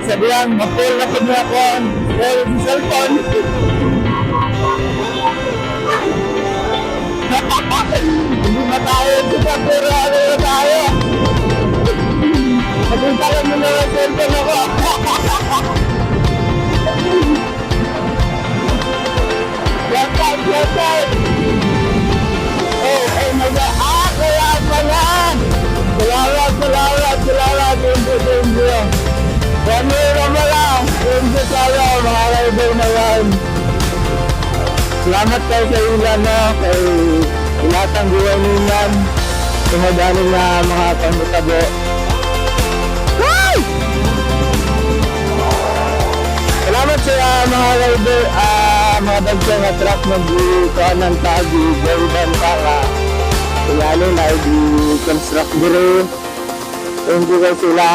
Sabi lang, mapul na po na ako ang cellphone. Hindi na tayo dito, pero ano na tayo? Mapunta lang mo na ang cellphone ako. Shout out! Oh my God! Kaya pala! Salamat! Thank you! Kami naman lang! Thank you tayo, mga rider na yan! Salamat kayo sa ilan, no? Kay lahat ng buhay ninyan. Tumadaling na mga pangutabo. Salamat sa mga rider, mga dagsang na truck mag-ikuan ng tagi, Jordan Kaka. Lalo na i-construct dito. Thank you kayo sila.